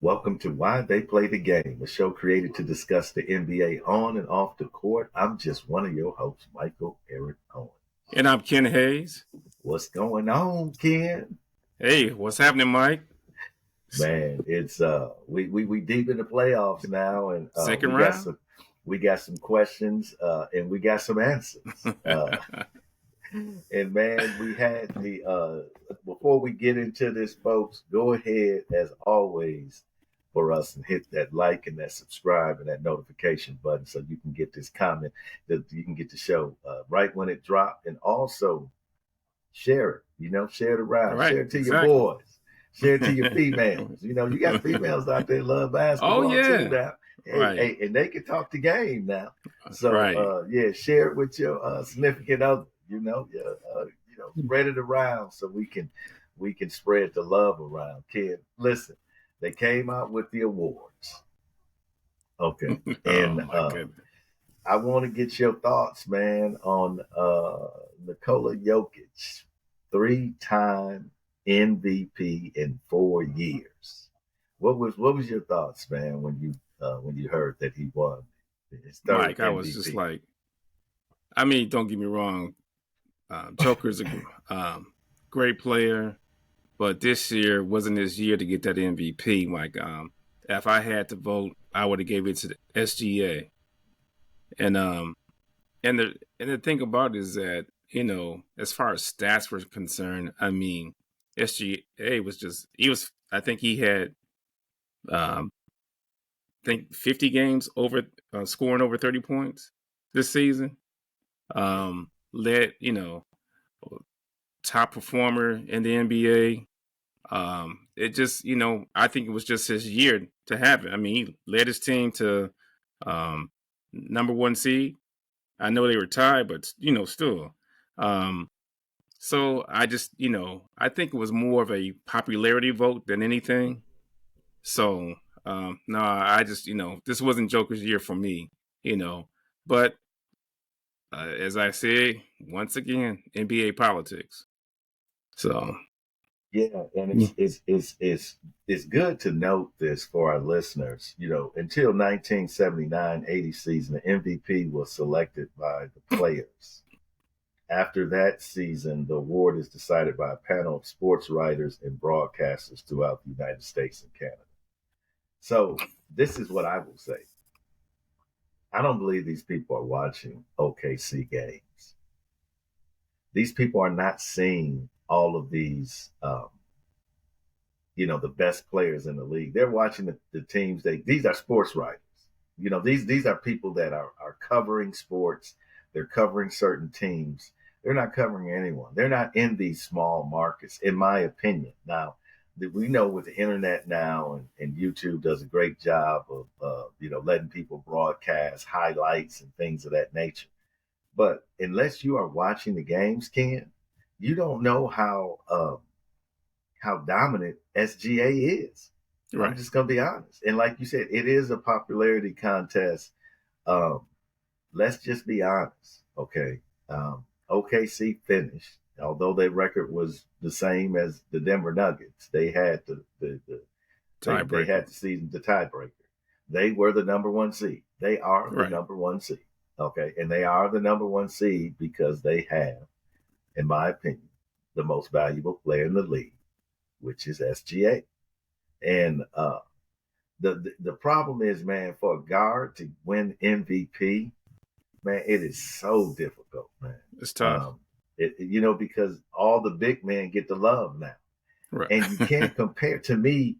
Welcome to Why They Play the Game, a show created to discuss the NBA on and off the court. I'm just one of your hosts, Michael Eric Owen. And I'm Ken Hayes. What's going on, Ken? Hey, what's happening, Mike? Man, it's we deep in the playoffs now, and Second round? we got some questions and we got some answers. And man, we had the before we get into this, folks, go ahead as always for us and hit that like and that subscribe and that notification button so you can get this comment, that you can get the show right when it dropped, and also share it. Share it around, Right, share it to your exactly. boys, share it to your females. You got females out there love Oh, basketball too yeah. now. Hey, Right, hey, and they can talk the game now. So right. yeah, share it with your significant other. Yeah, spread it around so we can spread the love around. Kid, listen, they came out with the awards. Okay, Oh, and my goodness. I want to get your thoughts, man, on Nikola Jokic, three-time MVP in 4 years. What was your thoughts, man, when you heard that he won his third Mike, I was just MVP? like, don't get me wrong. Joker's a great player, but this year wasn't his year to get that MVP, Mike. If I had to vote, I would have gave it to the SGA. And and the thing about it is that, as far as stats were concerned, SGA was just I think he had um, think 50 games over scoring over 30 points this season. Led, top performer in the NBA. It just, I think it was just his year to have it. I mean, he led his team to um, number one seed. I know they were tied, but still. Um, so I just, I think it was more of a popularity vote than anything. So no, I just this wasn't Joker's year for me, you know. But as I say once again, NBA politics. So Yeah, and yeah. it's good to note this for our listeners. Until 1979-80 season, the MVP was selected by the players. After that season, the award is decided by a panel of sports writers and broadcasters throughout the United States and Canada. So this is what I will say. I don't believe these people are watching OKC games. These people are not seeing all of these the best players in the league. They're watching the teams. These are sports writers. These are people that are covering sports. They're covering certain teams. They're not covering anyone. They're not in these small markets, in my opinion. Now, we know with the internet now, and YouTube does a great job of letting people broadcast highlights and things of that nature. But unless you are watching the games, Ken, you don't know how dominant SGA is. I'm Right. just gonna be honest. And like you said, it is a popularity contest. Um, let's just be honest, okay? OKC finished, although their record was the same as the Denver Nuggets. They had they Tiebreaker. had the tiebreaker. They were the number one seed. They are the Right. number one seed, okay? And they are the number one seed because they have, in my opinion, the most valuable player in the league, which is SGA. And the problem is, man, for a guard to win MVP, man, it is so difficult, man. It's tough. Um, because all the big men get the love now, Right. and you can't compare. To me,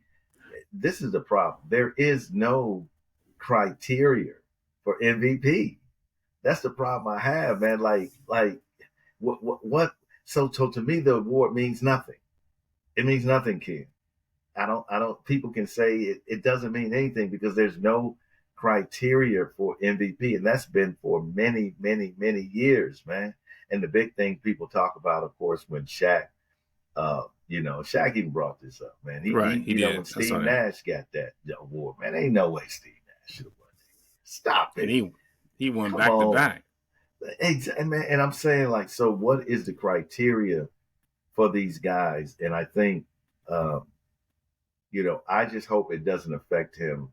this is the problem. There is no criteria for MVP. That's the problem I have, man. Like what? So to me, the award means nothing. It means nothing, kid. I don't people can say it doesn't mean anything because there's no criteria for MVP, and that's been for many, many, many years, man. And the big thing people talk about, of course, when Shaq even brought this up, man. Right. He He when did. I Steve saw that. Nash got that award, man, ain't no way Steve Nash should have won that. Stop And it. he won Come back to on. back. Man, and I'm saying, like, so what is the criteria for these guys? And I think um, I just hope it doesn't affect him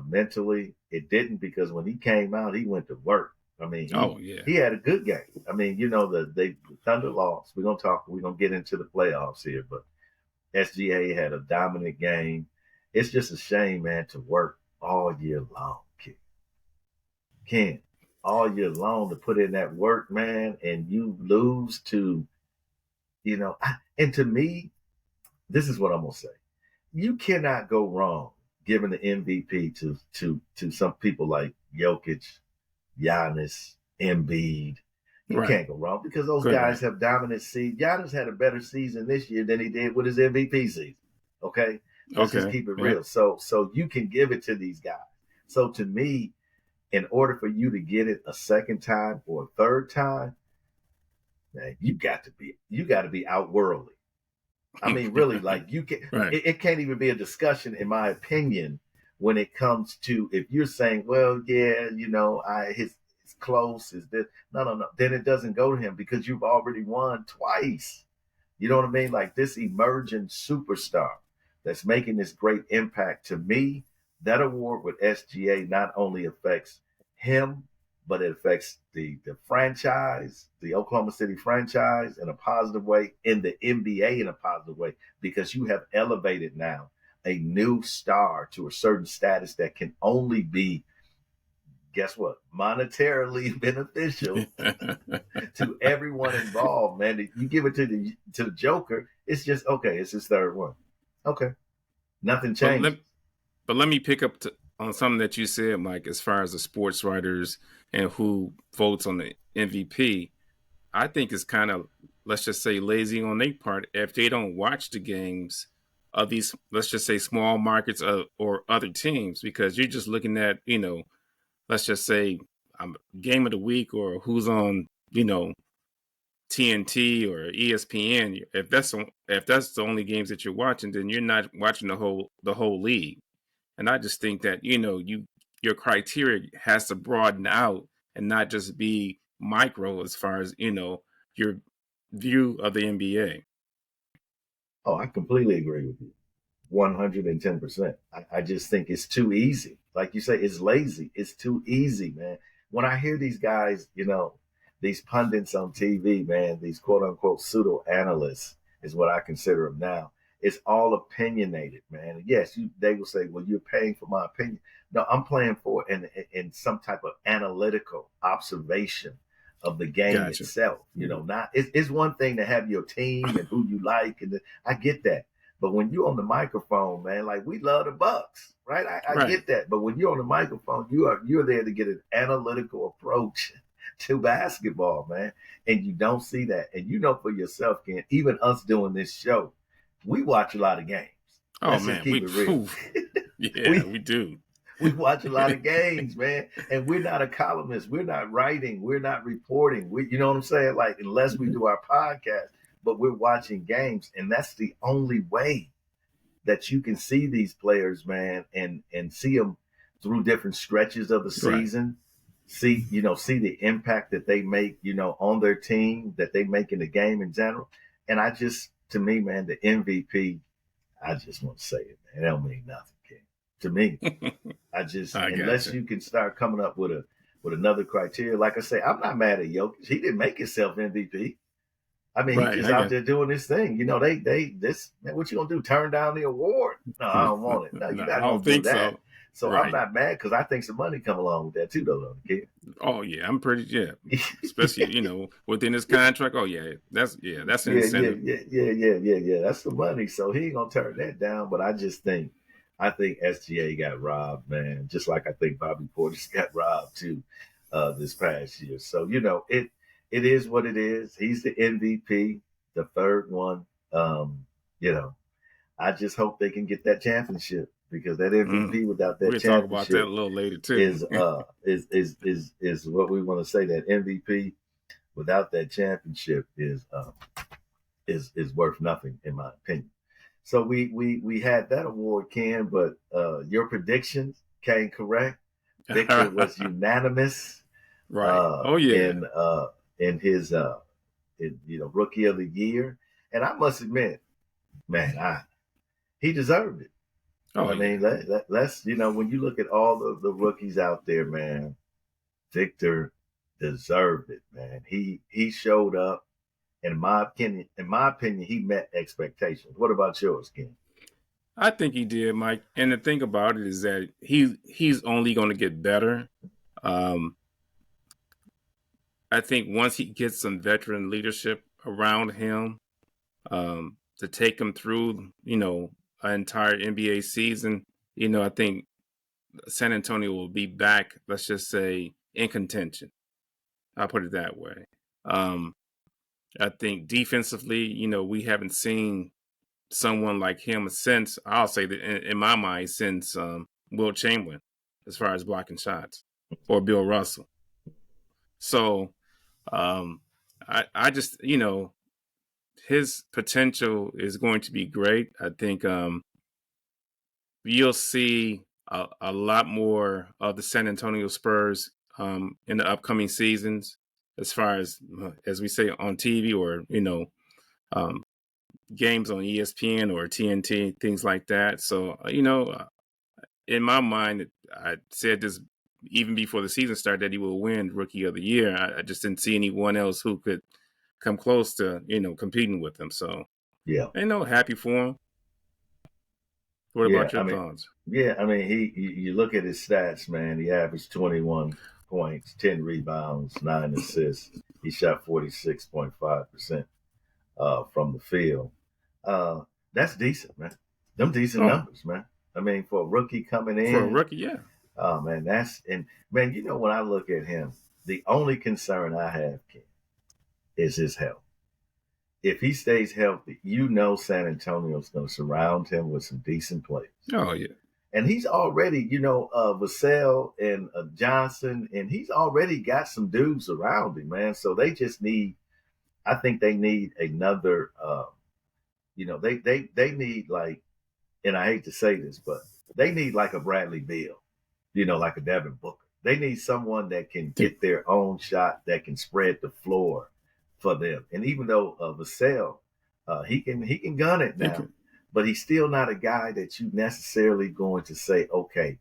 mentally. It didn't, because when he came out, he went to work. I mean, Oh yeah. he had a good game. I mean, the Thunder lost. We're gonna get into the playoffs here, but SGA had a dominant game. It's just a shame, man, to work all year long, kid. Ken, all year long to put in that work, man, and you lose to, and to me, this is what I'm gonna say. You cannot go wrong giving the MVP to some people like Jokic, Giannis, Embiid. You Right. can't go wrong because those Good. guys Right. have dominant seasons. Giannis had a better season this year than he did with his MVP season. Okay, let's just Okay. keep it Yep. real. So you can give it to these guys. So to me, in order for you to get it a second time or a third time, man, you got to be outworldly. I mean, really, like you can. Right. It can't even be a discussion, in my opinion, when it comes to if you're saying, well, yeah, his close is this. No, no, no. Then it doesn't go to him because you've already won twice. You know what I mean? Like this emerging superstar that's making this great impact. To me, that award with SGA not only affects him, but it affects the franchise, the Oklahoma City franchise in a positive way, in the NBA in a positive way, because you have elevated now a new star to a certain status that can only be, guess what, monetarily beneficial to everyone involved, man. You give it to the Joker, it's just okay. It's his third one. Okay, nothing but changes. let but let me pick up on something that you said, Mike, as far as the sports writers and who votes on the MVP. I think it's kind of, let's just say, lazy on their part if they don't watch the games of these, let's just say, small markets or other teams, because you're just looking at, let's just say, game of the week or who's on, TNT or ESPN. If that's the only games that you're watching, then you're not watching the whole league. And I just think that your criteria has to broaden out and not just be micro as far as your view of the NBA. Oh, I completely agree with you. 110%. I just think it's too easy. Like you say, it's lazy. It's too easy, man. When I hear these guys, these pundits on TV, man, these quote unquote pseudo analysts is what I consider them now. It's all opinionated, man. Yes, they will say, well, you're paying for my opinion. No, I'm playing for in some type of analytical observation of the game Gotcha. itself. Not it's one thing to have your team and who you like, and I get that. But when you're on the microphone, man, like we love the Bucks, right? I Right. get that. But when you're on the microphone, you're there to get an analytical approach to basketball, man. And you don't see that. And you know for yourself, Ken, even us doing this show, we watch a lot of games. Oh Let's just man, keep it real. yeah, we we do. we watch a lot of games, man. And we're not a columnist. We're not writing. We're not reporting. You know what I'm saying? Like, unless we do our podcast, but we're watching games. And that's the only way that you can see these players, man, and see them through different stretches of the Right. season. See the impact that they make, on their team, that they make in the game in general. And to me, man, the MVP, I just want to say it, man. It don't mean nothing, King. To me, I unless gotcha. you can start coming up with another criteria. Like I say, I'm not mad at Jokic. He didn't make himself MVP. I mean, he Right. just I out got. there doing this thing. This man, what you gonna do? Turn down the award? No, I don't want it. No, No, you're I not don't gonna do think that. so. So I'm Right. not mad because I think some money come along with that too, though, kid. Oh yeah, I'm pretty, yeah. Especially within his contract. Oh that's an Yeah, yeah, incentive. yeah, yeah, yeah, yeah, yeah. That's the money. So he ain't gonna turn that down. But I think SGA got robbed, man. Just like I think Bobby Portis got robbed too, this past year. So it is what it is. He's the MVP, the third one. You know, I just hope they can get that championship because that Mm. MVP without that We'll talk about that a championship little later too. is what we want to say. That MVP without that championship is worth nothing in my opinion. So we had that award, Ken, but your predictions came correct. Victor was unanimous Right. uh, Oh yeah. in uh, in his rookie of the year, and I must admit, man, he deserved it. Oh I yeah. mean, let's when you look at all of the rookies out there, man, Victor deserved it, man. He showed up. In my opinion, he met expectations. What about yours, Ken? I think he did, Mike. And the thing about it is that he's only going to get better. Um, I think once he gets some veteran leadership around him to take him through, an entire NBA season, I think San Antonio will be back. Let's just say in contention. I'll put it that way. Um, I think defensively, we haven't seen someone like him since, I'll say that in my mind, since Will Chamberlain, as far as blocking shots, or Bill Russell. So um, I just, his potential is going to be great. I think you'll see a lot more of the San Antonio Spurs in the upcoming seasons, as far as we say on TV, or um, games on ESPN or TNT, things like that. So in my mind, I said this even before the season started, that he will win Rookie of the Year. I just didn't see anyone else who could come close to competing with him. So Yeah, happy for him. What yeah. about your thoughts? I mean, you look at his stats, man. He averaged 21 points, 10 rebounds, 9 assists. He shot 46.5% from the field. Uh, that's decent, man. Them decent Oh, numbers, man. I mean, for a rookie coming for a in, rookie, yeah. oh man, man. When I look at him, the only concern I have, Ken, is his health. If he stays healthy, San Antonio's going to surround him with some decent players. Oh, yeah. And he's already, Vassell and Johnson, and he's already got some dudes around him, man. So they just need, I think they need another, they need like, and I hate to say this, but they need like a Bradley Beal, like a Devin Booker. They need someone that can get their own shot, that can spread the floor for them. And even though Vassell, he can gun it now, but he's still not a guy that you necessarily going to say, okay,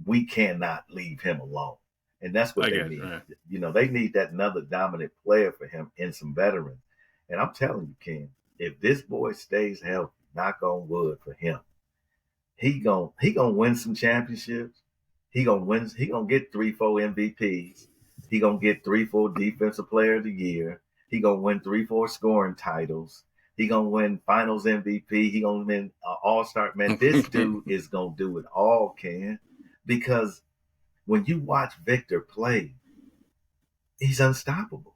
we cannot leave him alone. And that's what I they guess, need. right. They need that another dominant player for him and some veterans. And I'm telling you, Ken, if this boy stays healthy, knock on wood for him, he gonna win some championships. He gonna get 3-4 MVPs. He gonna get 3-4 defensive player of the year. He gonna win 3-4 scoring titles. He gonna win finals MVP. He gonna win all-star. Man, this dude is gonna do it all, Ken. Because when you watch Victor play, he's unstoppable.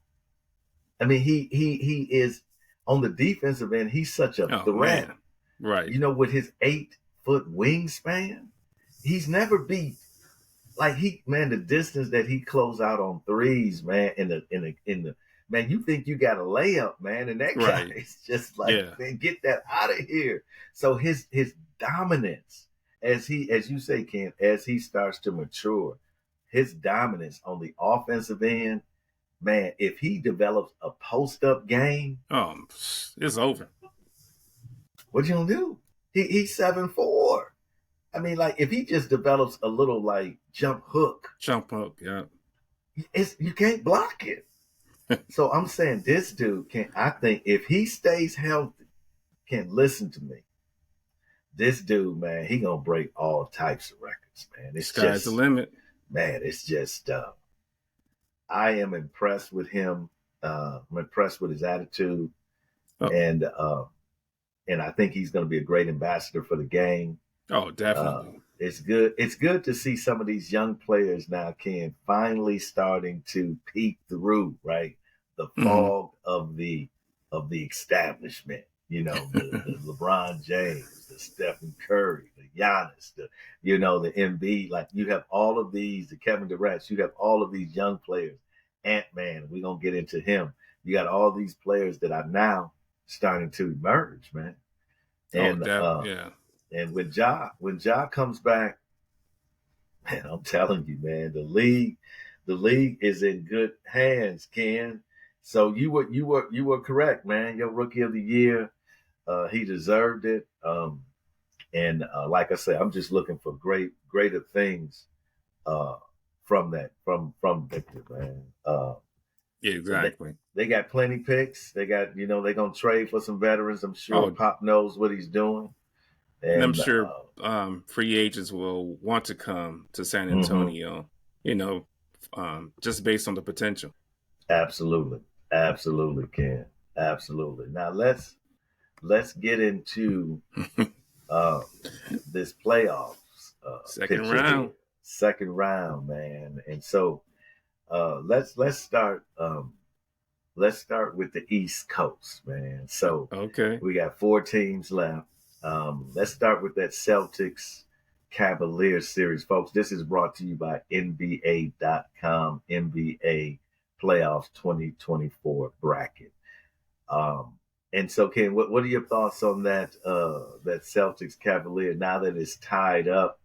I mean, he is on the defensive end, he's such a Oh, threat. man. Right. With his 8-foot wingspan, he's never beat. Like the distance that he closed out on threes, man, in the man, you think you got a layup, man, and that guy Right. is just like, Yeah. man, get that out of here. So his dominance, as you say, Ken, as he starts to mature, his dominance on the offensive end, man, if he develops a post up game, It's over. what you gonna do? He's 7'4". I mean, like if he just develops a little like jump hook, Jump up, yeah. you can't block it. So I'm saying this dude can. I think if he stays healthy, can listen to me. This dude, man, he gonna break all types of records, man. It's Sky's the just, limit. man, it's just. I am impressed with him. I'm impressed with his attitude, Oh, and I think he's going to be a great ambassador for the game. Definitely. It's good. It's good to see some of these young players now, Ken, finally starting to peek through, right? The Mm-hmm. fog of the establishment. The LeBron James, the Stephen Curry, the Giannis, the Embiid. Like you have all of these, the Kevin Durant. You have all of these young players. Ant-Man, we're gonna get into him. You got all these players that are now starting to emerge, man. Oh, And yeah. and when Ja comes back, man, I'm telling you, man, the league is in good hands, Ken. So you were correct, man. Your rookie of the year, he deserved it. And like I said, I'm just looking for greater things from Victor, man. Exactly. They got plenty picks. They got, they're gonna trade for some veterans. I'm sure Oh, Pop knows what he's doing. and I'm And sure free agents will want to come to San mm-hmm. Antonio, just based on the potential. Absolutely, absolutely, Ken, absolutely. Now let's get into uh, this playoffs Second picture here, round. second round, man. And so let's start. Let's start with the East Coast, man. So Okay. we got 4 teams left. Let's start with that Celtics Cavaliers series, folks. This is brought to you by NBA.com, NBA Playoffs 2024 bracket. And so, Ken, what are your thoughts on that Celtics Cavalier now that it's tied up?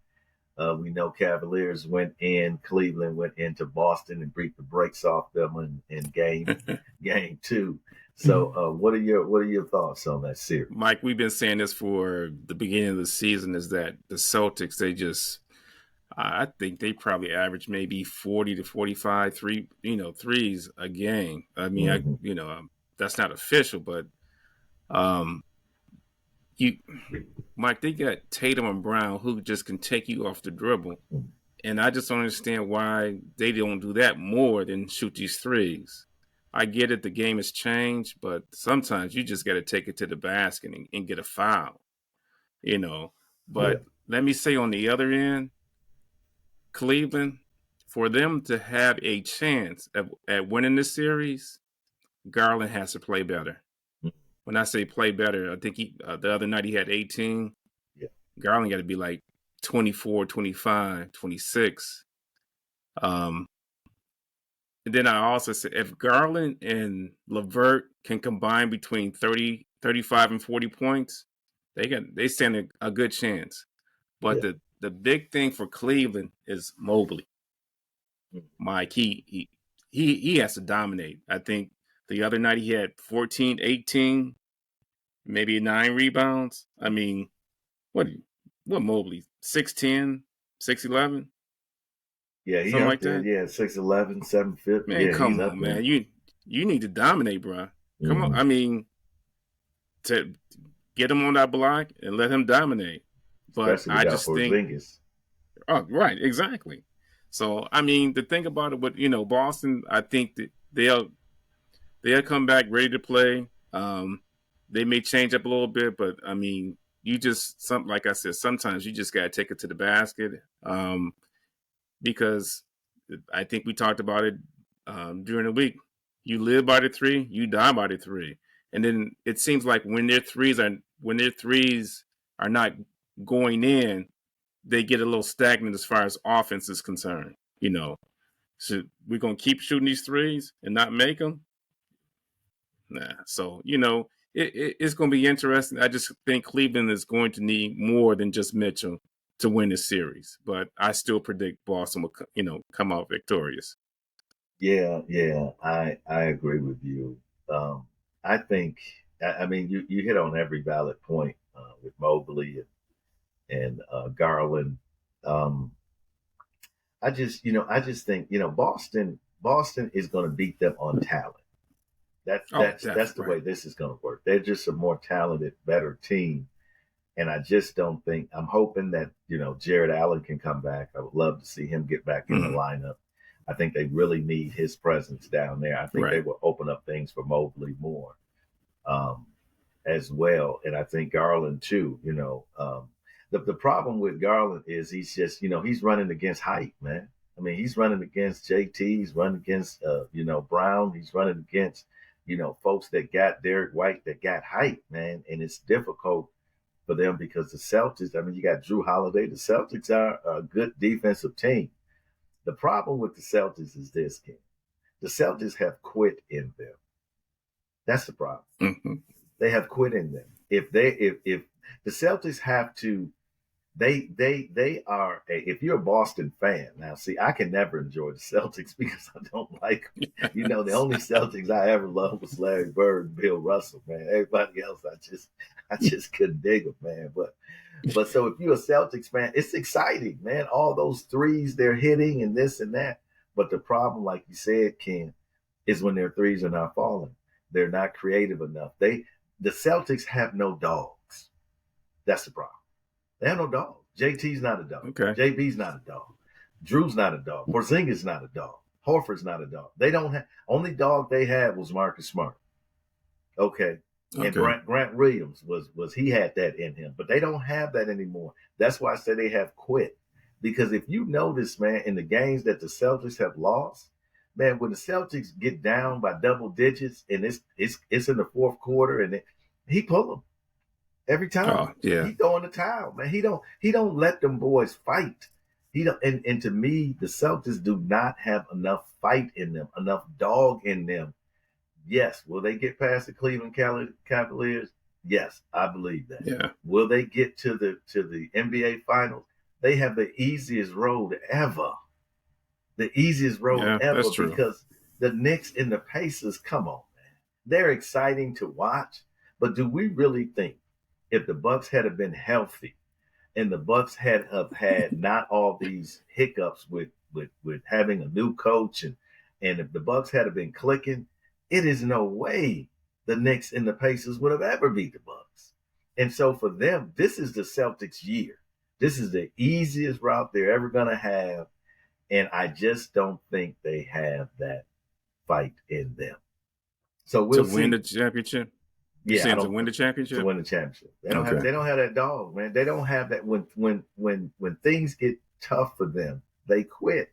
We know Cavaliers went in, Cleveland went into Boston and beat the brakes off them in game 2. So, what are your thoughts on that series? Mike, we've been saying this for the beginning of the season is that the Celtics, I think they probably average maybe 40 to 45 threes a game. I mean, Mm-hmm. that's not official, but um, you, Mike, they got Tatum and Brown who just can take you off the dribble. And I just don't understand why they don't do that more than shoot these threes. I get it, the game has changed, but sometimes you just got to take it to the basket and get a foul, you know. Yeah. But let me say on the other end, Cleveland, for them to have a chance at winning this series, Garland has to play better. When I say play better, I think the other night he had 18. Yeah. Garland got to be like 24, 25, 26. Um, and then I also said if Garland and LeVert can combine between 30, 35, and 40 points, they stand a good chance. But Yeah. the big thing for Cleveland is Mobley. Mm-hmm. Mike, he has to dominate. I think the other night he had 14, 18, maybe 9 rebounds. I mean, what Mobley? 6'10", 6'11", Yeah, he something up like there. that. Yeah, 6'11", 7'5". Man, Yeah, he's come up on, there. man. You need to dominate, bro. Come on. Mm-hmm. I mean, to get him on that block and let him dominate. But Especially I without just think, Porzingis. oh, right, exactly. So I mean, the thing about it, with Boston, I think that they'll come back ready to play. They may change up a little bit, but I mean, like I said, sometimes you just gotta take it to the basket. Because I think we talked about it during the week. You live by the 3, you die by the 3, and then it seems like when their threes are not going in, they get a little stagnant as far as offense is concerned. So we're gonna keep shooting these threes and not make them. Nah. So it's gonna be interesting. I just think Cleveland is going to need more than just Mitchell to win this series, but I still predict Boston will come out victorious. Yeah, I agree with you. I think, I mean, you hit on every valid point with Mobley and Garland. Um, I just think, Boston is going to beat them on talent. Oh, That's the definitely way right. this is going to work. They're just a more talented, better team. And I just don't think, I'm hoping that, Jared Allen can come back. I would love to see him get back in the Mm-hmm. lineup. I think they really need his presence down there. I think they Right. will open up things for Mobley more um, as well. And I think Garland too, the problem with Garland is he's just, he's running against height, man. I mean, he's running against JT, he's running against, Brown, he's running against, folks that got Derek White that got height, man. And it's difficult for them because the Celtics, I mean, you got Drew Holiday. The Celtics are a good defensive team. The problem with the Celtics is this, King. The Celtics have quit in them. That's the problem. Mm-hmm. They have quit in them. If the Celtics have to, they are if you're a Boston fan now. See, I can never enjoy the Celtics because I don't like them. The Yes. only Celtics I ever loved was Larry Bird and Bill Russell. Man, everybody else I just couldn't dig them, man. But so if you're a Celtics fan, it's exciting, man. All those threes they're hitting and this and that. But the problem, like you said, Ken, is when their threes are not falling. They're not creative enough. The Celtics have no dogs. That's the problem. They have no dog. JT's not a dog. Okay. JB's not a dog. Drew's not a dog. Porzingis not a dog. Horford's not a dog. They don't have only dog they had was Marcus Smart. Okay. And Okay. Grant Williams was he had that in him, but they don't have that anymore. That's why I say they have quit. Because if you notice, man, in the games that the Celtics have lost, man, when the Celtics get down by double digits and it's in the fourth quarter and he pull them every time. Oh yeah. He throwing the towel, man. He don't let them boys fight. He don't and to me, the Celtics do not have enough fight in them, enough dog in them. Yes. Will they get past the Cleveland Cavaliers? Yes, I believe that. Yeah. Will they get to the NBA Finals? They have the easiest road ever. The easiest road Yeah, ever that's true. because the Knicks and the Pacers, come on, man. They're exciting to watch, but do we really think if the Bucks had been healthy and the Bucks had have had not all these hiccups with having a new coach and if the Bucks had been clicking, it is no way the Knicks and the Pacers would have ever beat the Bucks. And so for them, this is the Celtics' year. This is the easiest route they're ever gonna have, and I just don't think they have that fight in them. So To we'll win see. the championship? You Yeah, I saying to don't win the to championship? win the championship. They don't have Okay. they don't have that dog, man. They don't have that when things get tough for them, they quit.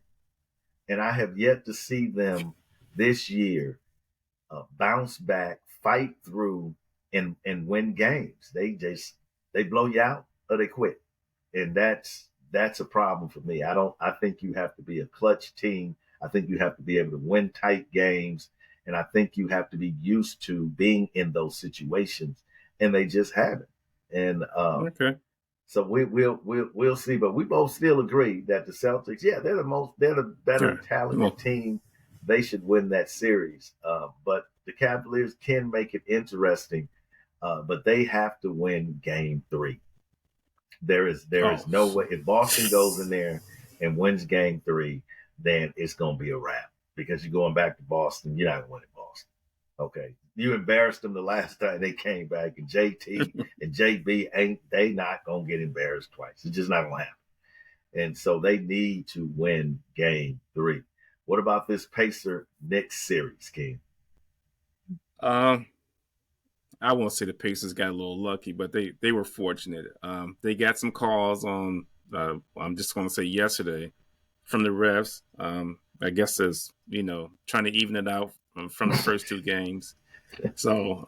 And I have yet to see them this year bounce back, fight through, and win games. They blow you out or they quit, and that's a problem for me. I think you have to be a clutch team. I think you have to be able to win tight games, and I think you have to be used to being in those situations, and they just haven't. And Okay. so we'll see, but we both still agree that the Celtics, yeah, they're the better Yeah. talented Well, team. They should win that series. But the Cavaliers can make it interesting, but they have to win Game 3. There is oh, no way if Boston goes in there and wins Game 3, then it's gonna be a wrap because you're going back to Boston. You're not winning Boston. Okay, you embarrassed them the last time they came back, and JT and JB ain't they not gonna get embarrassed twice. It's just not gonna happen. And so they need to win Game 3. What about this Pacer Knicks series, King? um, I won't say the Pacers got a little lucky, but they were fortunate. They got some calls on. I'm just going to say yesterday from the refs. I guess as trying to even it out from the first two games. So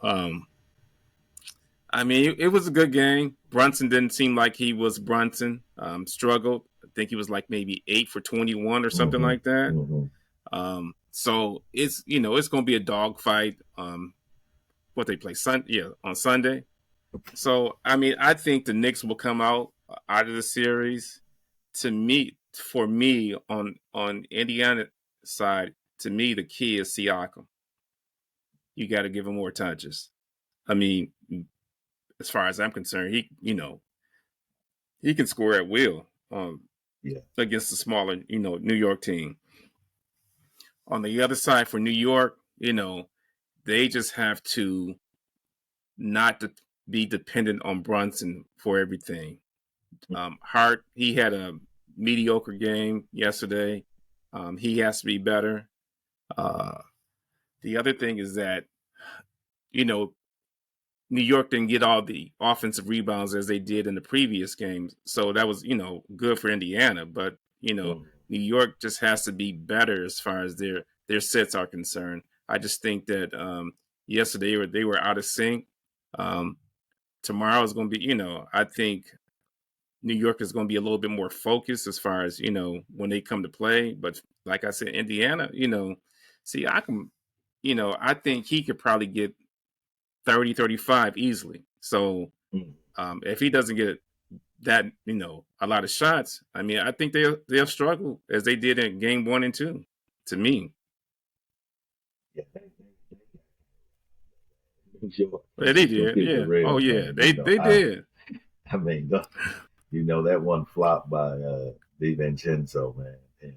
I mean, it was a good game. Brunson didn't seem like he was Brunson. Struggled. I think he was like maybe 8 for 21 or something Mm-hmm. like that. Mm-hmm. So it's going to be a dogfight. What they play on Sunday. So I mean, I think the Knicks will come out of the series. For me on Indiana side, to me the key is Siakam. You got to give him more touches. I mean, as far as I'm concerned, he can score at will Yeah. against the smaller New York team. On the other side for New York, they just have to not be dependent on Brunson for everything. Hart, he had a mediocre game yesterday. He has to be better. Uh, the other thing is that, you know, New York didn't get all the offensive rebounds as they did in the previous games. So that was, good for Indiana. But, Mm-hmm. New York just has to be better as far as their sets are concerned. I just think that yesterday they were out of sync. Um, Tomorrow is going to be, I think New York is going to be a little bit more focused as far as, when they come to play. But like I said, Indiana, see, I think he could probably get 30, 35 easily. So Mm-hmm. if he doesn't get that, a lot of shots, I mean, I think they'll struggle as they did in game 1 and 2, to me. Yeah. New York, Yeah, they them did. people Yeah. Oh, real, yeah. man. They did. I mean, that one flop by DiVincenzo, man, and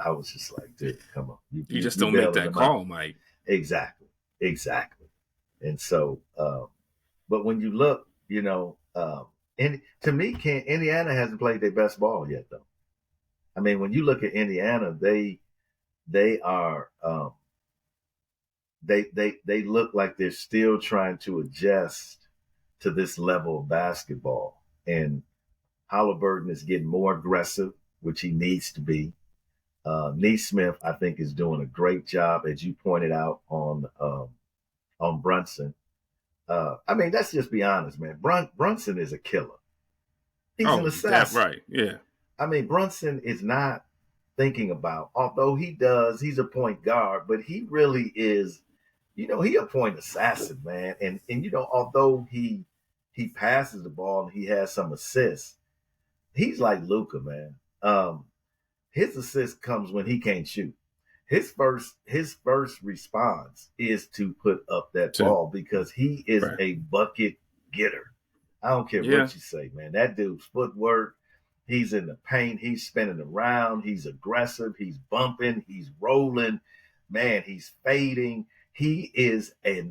I was just like, dude, come on, You just you don't make bailing that them out. call, Mike. Exactly, exactly. And so, but when you look, and to me, Indiana hasn't played their best ball yet, though. I mean, when you look at Indiana, they are they look like they're still trying to adjust to this level of basketball. And Halliburton is getting more aggressive, which he needs to be. Neesmith, I think, is doing a great job, as you pointed out on Brunson. I mean, let's just be honest, man. Brunson is a killer. He's an Oh, that assassin. right. Yeah. I mean, Brunson is not thinking about, although he's a point guard, but he really is, he a point assassin, man. And although he passes the ball and he has some assists, he's like Luka, man. His assist comes when he can't shoot. His first response is to put up that To, ball because he is right. a bucket getter. I don't care Yeah. what you say, man. That dude's footwork, he's in the paint, he's spinning around, he's aggressive, he's bumping, he's rolling, man, he's fading. He is a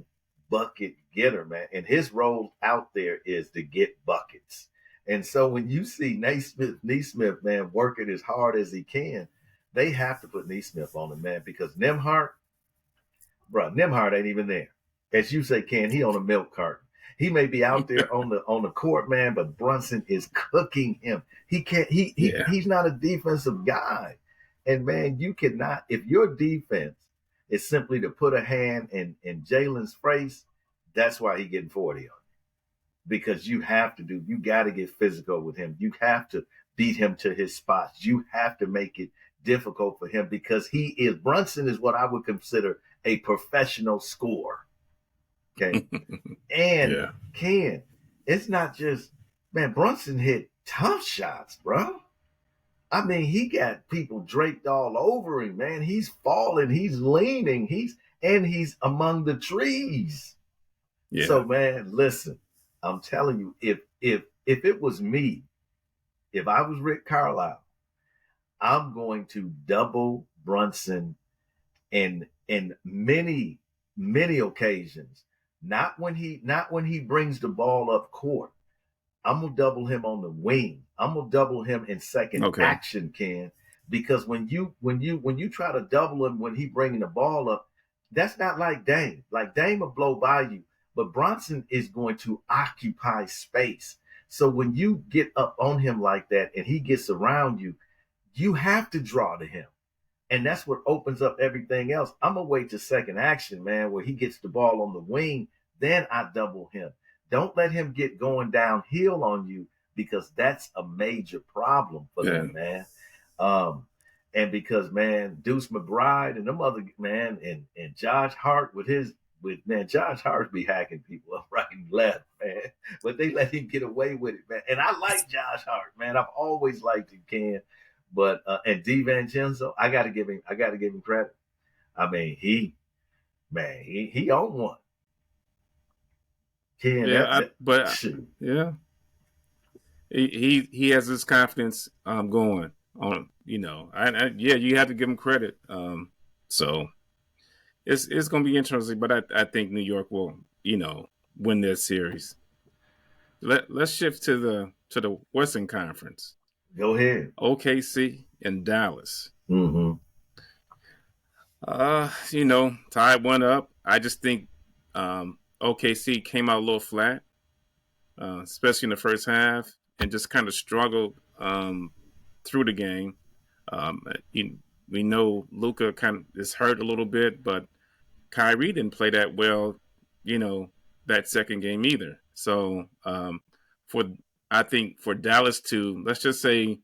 bucket getter, man. And his role out there is to get buckets. And so when you see Neesmith, man, working as hard as he can, they have to put Neesmith on him, man, because Nimhart ain't even there. As you say, Ken, he on a milk carton. He may be out there on the court, man, but Brunson is cooking him. He can't. Yeah. He's not a defensive guy, and man, you cannot. If your defense is simply to put a hand in Jalen's face, that's why he getting 40 on you, because you got to get physical with him. You have to beat him to his spots. You have to make it difficult for him because Brunson is what I would consider a professional scorer. Okay. And Yeah. Ken, it's not just, man, Brunson hit tough shots, bro. I mean, he got people draped all over him, man. He's falling, he's leaning, he's among the trees. Yeah. So, man, listen, I'm telling you, if it was me, if I was Rick Carlisle, I'm going to double Brunson in many occasions. Not when he brings the ball up court. I'm gonna double him on the wing. I'm gonna double him in second Okay. action, Ken, because when you try to double him when he bringing the ball up, that's not like Dame. Like Dame will blow by you, but Bronson is going to occupy space. So when you get up on him like that and he gets around you, you have to draw to him. And that's what opens up everything else. I'm gonna wait to second action, man, where he gets the ball on the wing. Then I double him. Don't let him get going downhill on you because that's a major problem for them, man. Um, and because man, Deuce McBride and them other man and Josh Hart with man, Josh Hart be hacking people up right and left, man. But they let him get away with it, man. And I like Josh Hart, man. I've always liked him, Ken. But and DiVincenzo, I gotta give him credit. I mean, he owned one. Ken, But shoot. yeah, he has his confidence going on. Yeah, you have to give him credit. So it's going to be interesting, but I think New York will win this series. Let's shift to the Western Conference. Go ahead. OKC and Dallas. Mm-hmm. Tied one up. I just think OKC came out a little flat, especially in the first half, and just kind of struggled through the game. Um, we know Luka kind of is hurt a little bit, but Kyrie didn't play that well, that second game either. So I think for Dallas to, let's just say,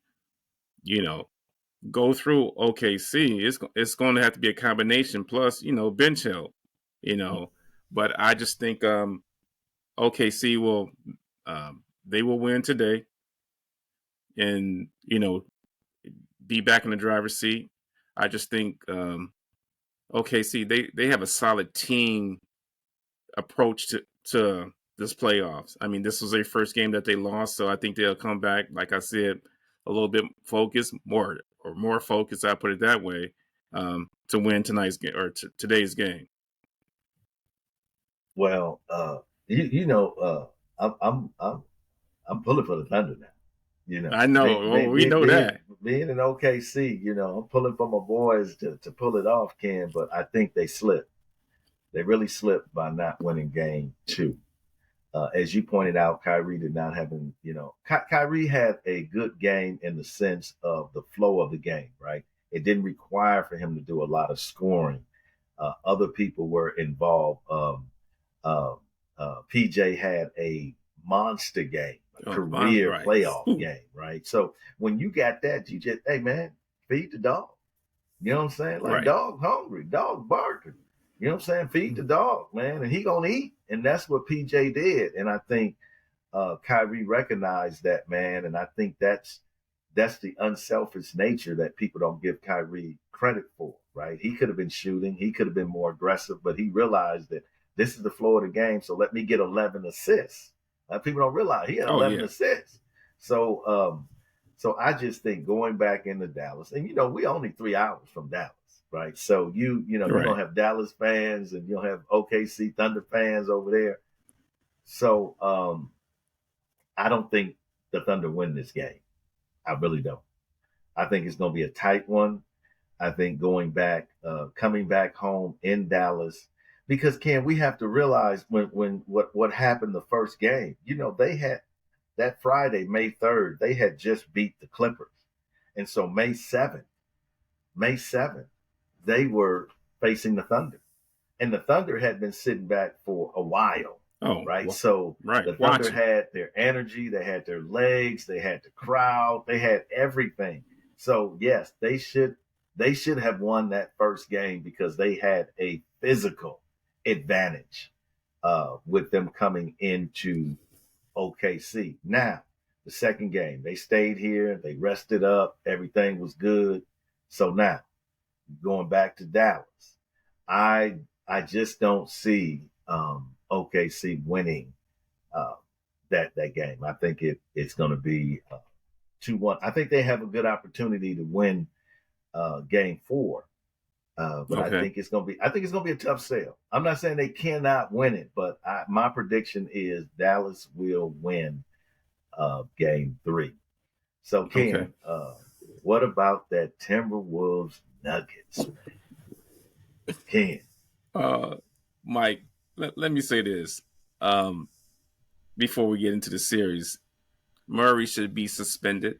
go through OKC, it's going to have to be a combination plus, bench help, you know. But I just think OKC they will win today, and be back in the driver's seat. I just think OKC they have a solid team approach to this playoffs. I mean, this was their first game that they lost, so I think they'll come back, like I said, a little bit focused, more focused. I put it that way, to win tonight's game or today's game. Well, I'm pulling for the Thunder now. I know. We know that. Being in OKC, I'm pulling for my boys to pull it off, Ken. But I think they slipped. They really slipped by not winning game 2. As you pointed out, Kyrie did not have Kyrie had a good game in the sense of the flow of the game, right? It didn't require for him to do a lot of scoring. Other people were involved. Uh, PJ had a monster game, a career playoff game, right? So when you got that, you just, hey, man, feed the dog. You know what I'm saying? Like, dog hungry, dog barking. You know what I'm saying? Feed the dog, man, and he gonna eat. And that's what PJ did. And I think Kyrie recognized that, man. And I think that's the unselfish nature that people don't give Kyrie credit for, right? He could have been shooting. He could have been more aggressive, but he realized that this is the flow of the game, so let me get 11 assists. People don't realize he had 11 assists. So I just think going back into Dallas, and we only 3 hours from Dallas, right? So you don't have Dallas fans and you'll have OKC Thunder fans over there. So I don't think the Thunder win this game. I really don't. I think it's going to be a tight one. I think coming back home in Dallas, because Ken, we have to realize when what happened the first game. They had that Friday, May 3rd, they had just beat the Clippers, and so May 7th, they were facing the Thunder, and the Thunder had been sitting back for a while. Right. So the Thunder had their energy, they had their legs, they had the crowd, they had everything. So yes, they should have won that first game because they had a physical advantage with them coming into OKC. Now, the second game, they stayed here, they rested up, everything was good. So now, going back to Dallas, I just don't see OKC winning that game. I think it's going to be 2-1. I think they have a good opportunity to win game 4. But I think it's going to be a tough sell. I'm not saying they cannot win it, but my prediction is Dallas will win game 3. So Ken, what about that Timberwolves Nuggets? Ken, Mike, let me say this before we get into the series. Murray should be suspended.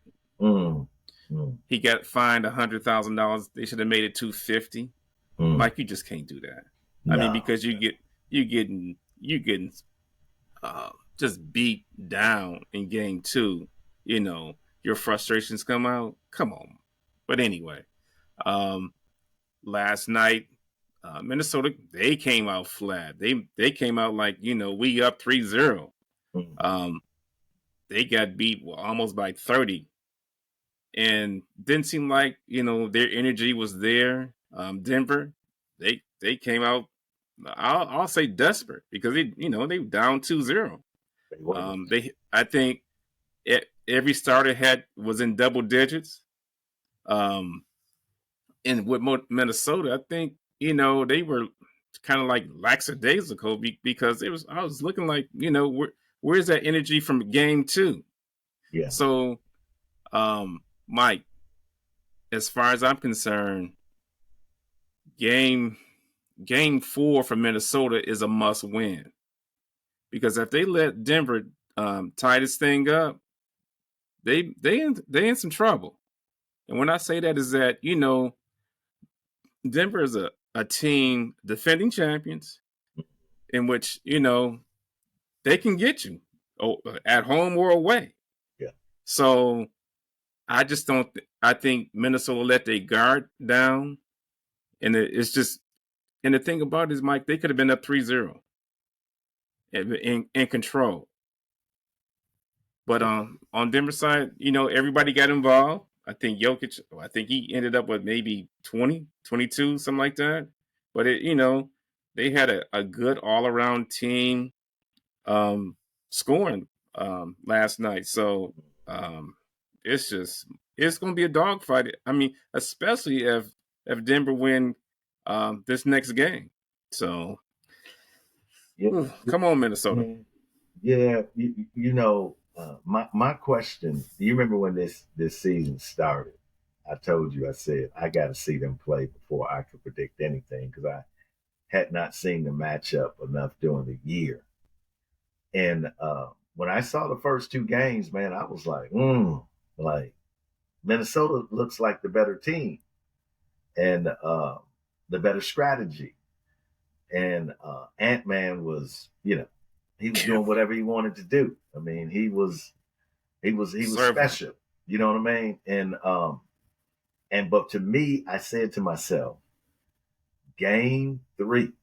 He got fined $100,000. They should have made it $250,000. Mike, you just can't do that. No. I mean, because you getting just beat down in game 2. Your frustrations come out. Come on. But anyway, last night, Minnesota, they came out flat. They came out like, we up 3-0. They got beat almost by 30. And didn't seem like, their energy was there. Denver, they came out, I'll say desperate because they down 2-0. I think every starter was in double digits. And with Minnesota, I think, they were kind of like lackadaisical because I was looking like, where's that energy from game 2? Yeah. So, Mike, as far as I'm concerned, game 4 for Minnesota is a must win because if they let Denver tie this thing up, they in some trouble. And when I say that is that, Denver is a team defending champions in which, they can get you at home or away. Yeah. So I just don't. I think Minnesota let their guard down, and it's just. And the thing about it is, Mike, they could have been up 3-0 in control. But on Denver side, everybody got involved. I think Jokic. I think he ended up with maybe 20, 22, something like that. But they had a good all around team. scoring last night. So it's going to be a dogfight. I mean, especially if Denver win this next game. So Yeah, come on, Minnesota. yeah. My question. Do you remember when this season started? I told you. I said I got to see them play before I could predict anything because I had not seen the matchup enough during the year. And when I saw the first two games, man, I was like Minnesota looks like the better team and the better strategy. And Ant-Man was, he was doing whatever he wanted to do. I mean, he was Serving. special. You know what I mean? But to me, I said to myself, game 3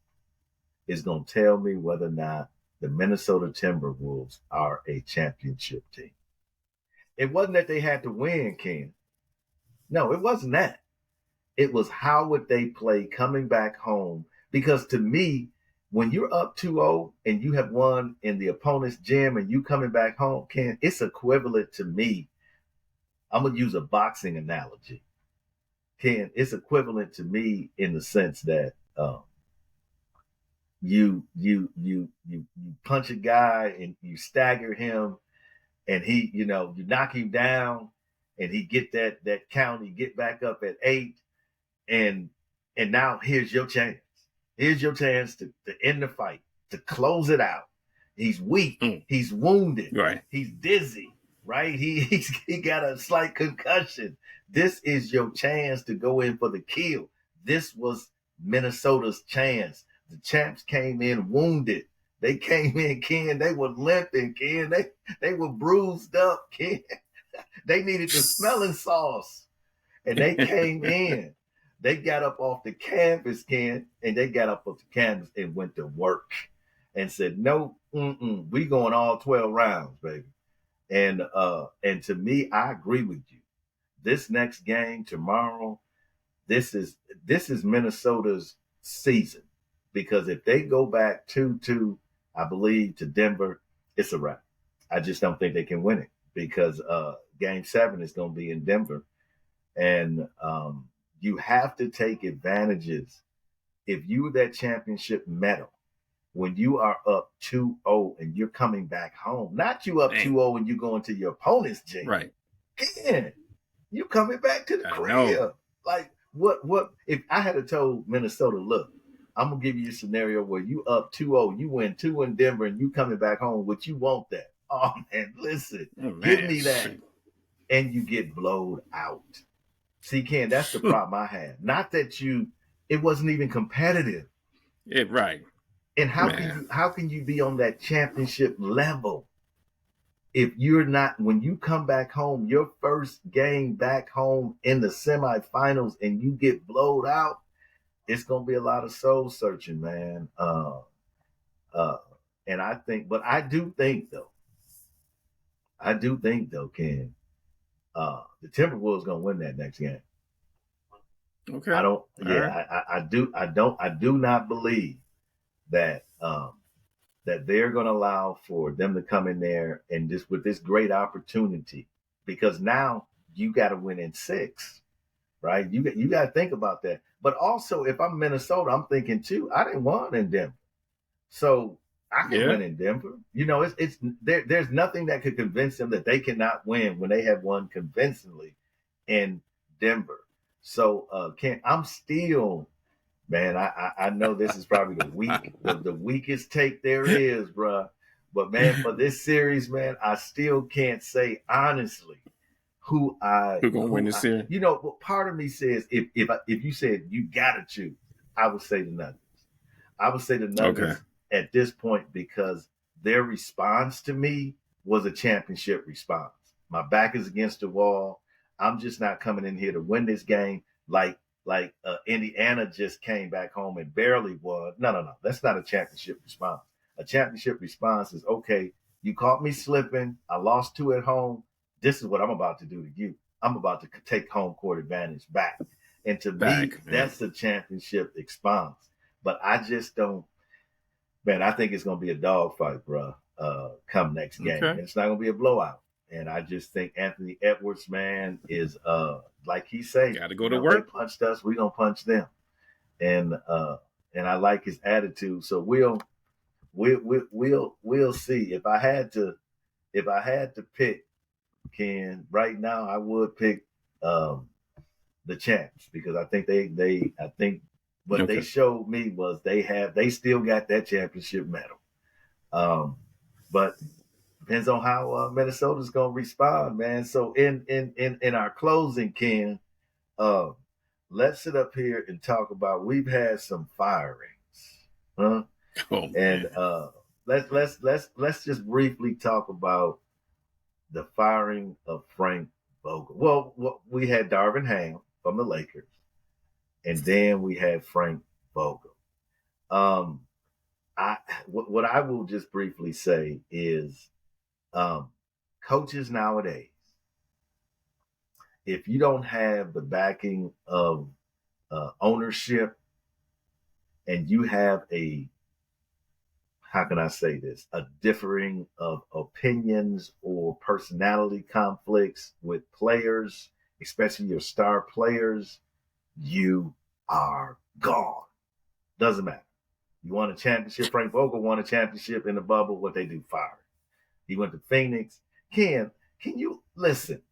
is going to tell me whether or not the Minnesota Timberwolves are a championship team. It wasn't that they had to win, Ken. No, it wasn't that. It was how would they play coming back home? Because to me, when you're up 2-0 and you have won in the opponent's gym and you coming back home, Ken, it's equivalent to me. I'm gonna use a boxing analogy. Ken, it's equivalent to me in the sense that you punch a guy and you stagger him and he, you knock him down and he get that count, he get back up at 8 and now here's your chance. Here's your chance to end the fight, to close it out. He's weak, he's wounded, right? He's dizzy, right? He got a slight concussion. This is your chance to go in for the kill. This was Minnesota's chance. The champs came in wounded. They came in, Ken. They were limping, Ken. They were bruised up, Ken. They needed the smelling sauce. And they came in. They got up off the canvas, Ken, and they got up off the canvas and went to work and said, no, we going all 12 rounds, baby. And to me, I agree with you. This next game tomorrow, this is Minnesota's season. Because if they go back 2-2, I believe, to Denver, it's a wrap. I just don't think they can win it because game 7 is going to be in Denver. And you have to take advantages. If you're that championship medal, when you are up 2-0 and you're coming back home, not you up 2-0 and you going to your opponent's gym. Right. Again, you coming back to the crib. Like, what if I had told Minnesota, look, I'm going to give you a scenario where you up 2-0, you win 2 in Denver, and you coming back home, would you want that? Oh, man, listen, give me that. And you get blowed out. See, Ken, that's the problem I had. Not that it wasn't even competitive. Right. And how can you be on that championship level if you're not, when you come back home, your first game back home in the semifinals and you get blowed out, it's going to be a lot of soul searching, man. And I do think though, Ken, the Timberwolves going to win that next game. Okay. I do not believe that that they're going to allow for them to come in there and just with this great opportunity, because now you got to win in 6, right? You got to think about that. But also, if I'm Minnesota, I'm thinking too, I didn't win in Denver, so I can win in Denver. It's there's nothing that could convince them that they cannot win when they have won convincingly in Denver. So I'm still, man, I know this is probably the weakest take there is, bruh. But man, for this series, man, I still can't say honestly who gonna win this series. What part of me says if you said you gotta choose, I would say the Nuggets. I would say the Nuggets at this point because their response to me was a championship response. My back is against the wall. I'm just not coming in here to win this game like Indiana just came back home and barely won. No. That's not a championship response. A championship response is, okay, you caught me slipping. I lost 2 at home. This is what I'm about to do to you. I'm about to take home court advantage back. And to me, that's a championship response. But I just don't, man, I think it's going to be a dogfight, bro. come next game. Okay. And it's not going to be a blowout. And I just think Anthony Edwards, man, is like he say, Got to go to they work. punched us, we gonna punch them. And I like his attitude. So we'll see. If I had to pick, Ken, right now I would pick the champs, because I think I think what they showed me was they still got that championship medal. But depends on how Minnesota's gonna respond, man. So in our closing, Ken, let's sit up here and talk about, we've had some firings, huh? Oh, and let's just briefly talk about the firing of Frank Vogel. Well, we had Darvin Ham from the Lakers, and then we had Frank Vogel. What I will just briefly say is, coaches nowadays, if you don't have the backing of ownership, and you have how can I say this, a differing of opinions or personality conflicts with players, especially your star players, you are gone. Doesn't matter. You won a championship. Frank Vogel won a championship in the bubble. What they do? Fire. He went to Phoenix. Can you listen?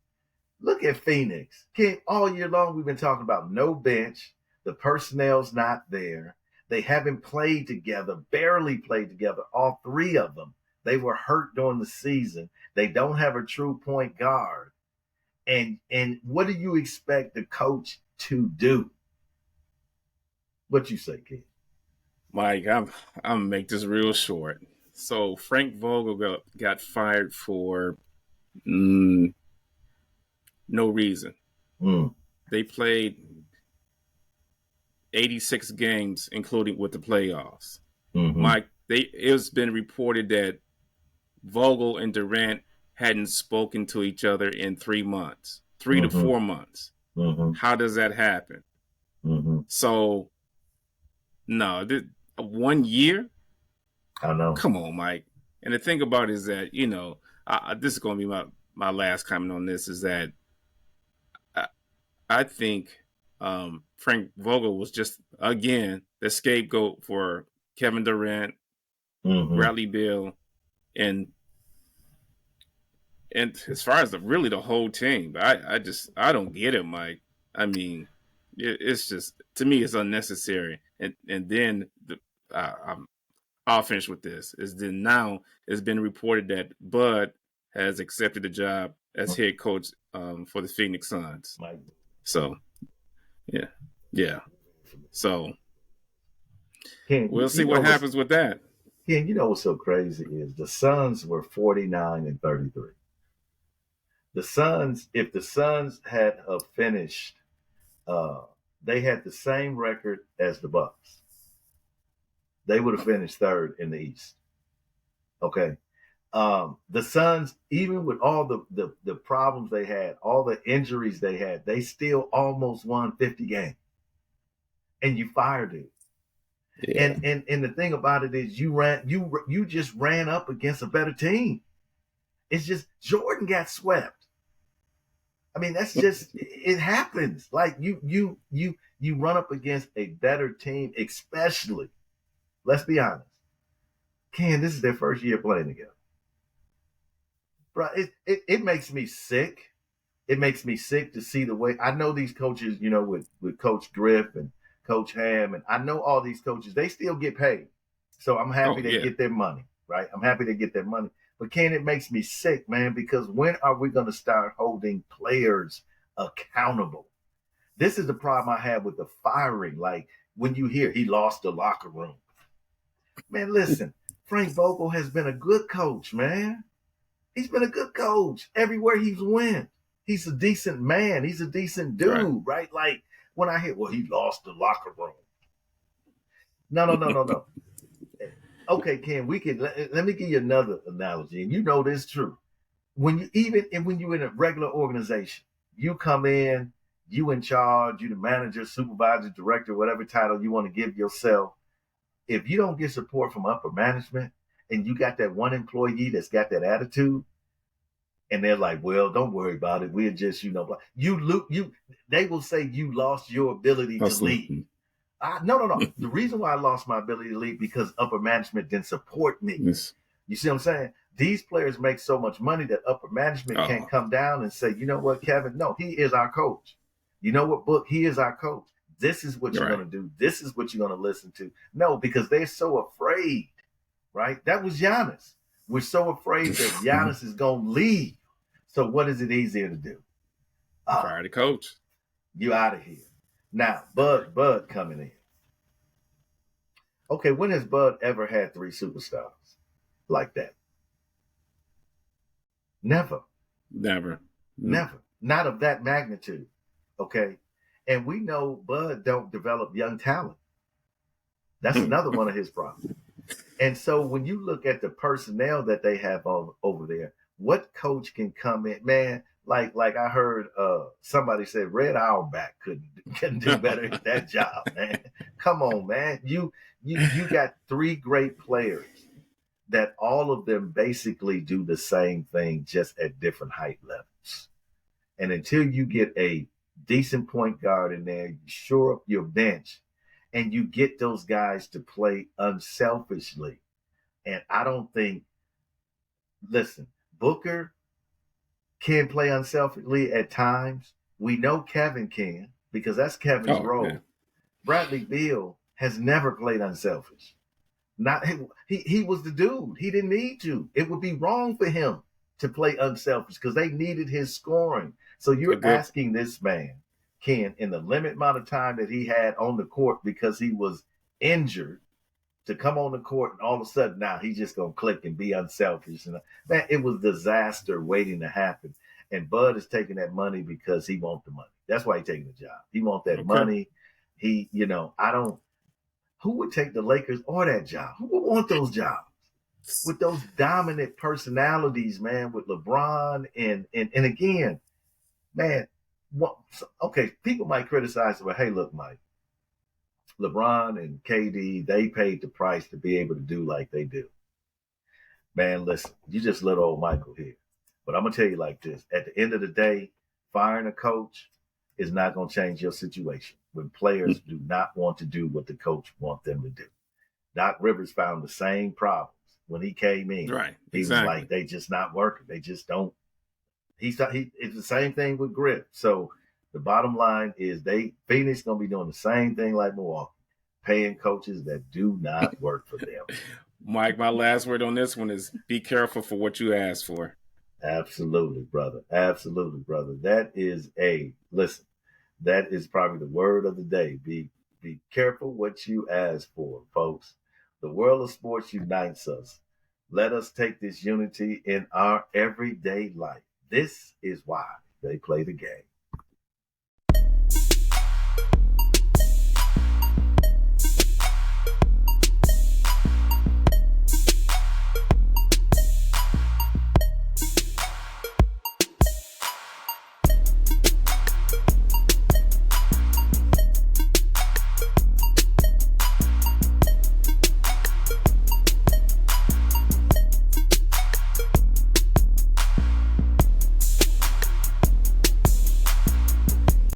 Look at Phoenix. All year long we've been talking about no bench. The personnel's not there. They haven't played together, barely played together, all three of them. They were hurt during the season. They don't have a true point guard. And what do you expect the coach to do? What you say, kid? Mike, I'm gonna make this real short. So Frank Vogel got fired for no reason. They played 86 games, including with the playoffs. Mike, it's been reported that Vogel and Durant hadn't spoken to each other in 3 months, 3 to 4 months. How does that happen? So, no, 1 year? I know. Come on, Mike. And the thing about it is that, this is going to be my last comment on this, is that I think Frank Vogel was just, again, the scapegoat for Kevin Durant, Bradley Beal, and as far as the whole team. But I don't get it, Mike. I mean, it's just, to me, it's unnecessary. And then I'll finish with this. Is then now it's been reported that Bud has accepted the job as head coach for the Phoenix Suns. So, yeah. So we'll see what happens with that. Ken, you know what's so crazy is the Suns were 49-33. The Suns, if the Suns had finished, they had the same record as the Bucks. They would have finished third in the East. Okay. The Suns, even with all the problems they had, all the injuries they had, they still almost won 50 games. And you fired it. Yeah. And the thing about it is you just ran up against a better team. It's just Jordan got swept. I mean, that's just it happens. Like you run up against a better team, especially, let's be honest, Ken, this is their first year playing together. Bro, it makes me sick. It makes me sick to see the way, I know these coaches, with Coach Griff and Coach Ham, and I know all these coaches, they still get paid. So I'm happy they get their money, right? I'm happy they get their money. But Ken, it makes me sick, man, because when are we going to start holding players accountable? This is the problem I have with the firing. Like, when you hear he lost the locker room. Man, listen, Frank Vogel has been a good coach, man. He's been a good coach everywhere he's went. He's a decent man. He's a decent dude, right? Like, when I hear, well, he lost the locker room. No. Okay, Ken, let me give you another analogy, and you know this is true. When you're in a regular organization, you come in, you in charge, you the manager, supervisor, director, whatever title you want to give yourself. If you don't get support from upper management, and you got that one employee that's got that attitude, and they're like, well, don't worry about it. We're just, they will say you lost your ability to lead. No. The reason why I lost my ability to lead because upper management didn't support me. Yes. You see what I'm saying? These players make so much money that upper management can't come down and say, you know what, Kevin? No, he is our coach. You know what, Book? He is our coach. This is what you're going to do. This is what you're going to listen to. No, because they're so afraid, right? That was Giannis. We're so afraid that Giannis is going to leave. So what is it easier to do? Fire the coach. You out of here. Now, Bud coming in. Okay, when has Bud ever had 3 superstars like that? Never. Not of that magnitude. Okay. And we know Bud don't develop young talent. That's another one of his problems. And so when you look at the personnel that they have over there, what coach can come in, man? Like I heard somebody said Red Auerbach couldn't do better at that job, man. Come on, man. You got 3 great players that all of them basically do the same thing, just at different height levels. And until you get a decent point guard in there, you shore up your bench, and you get those guys to play unselfishly. And I don't think, listen, Booker can play unselfishly at times. We know Kevin can, because that's Kevin's role. Man. Bradley Beal has never played unselfish. He was the dude. He didn't need to. It would be wrong for him to play unselfish because they needed his scoring. So you're asking this man, Ken, in the limited amount of time that he had on the court because he was injured, to come on the court and all of a sudden now he's just going to click and be unselfish. And man, it was disaster waiting to happen. And Bud is taking that money because he wants the money. That's why he's taking the job. He wants that money. Who would take the Lakers or that job? Who would want those jobs? With those dominant personalities, man, with LeBron and again, man, people might criticize, but hey, look, Mike, LeBron and KD, they paid the price to be able to do like they do. Man, listen, you just let old Michael here. But I'm going to tell you like this. At the end of the day, firing a coach is not going to change your situation when players do not want to do what the coach wants them to do. Doc Rivers found the same problems when he came in. Right. He was like, they just not working. They just don't. It's the same thing with Griff. So the bottom line is Phoenix going to be doing the same thing like Milwaukee, paying coaches that do not work for them. Mike, my last word on this one is be careful for what you ask for. Absolutely, brother. Absolutely, brother. That is probably the word of the day. Be careful what you ask for, folks. The world of sports unites us. Let us take this unity in our everyday life. This is why they play the game.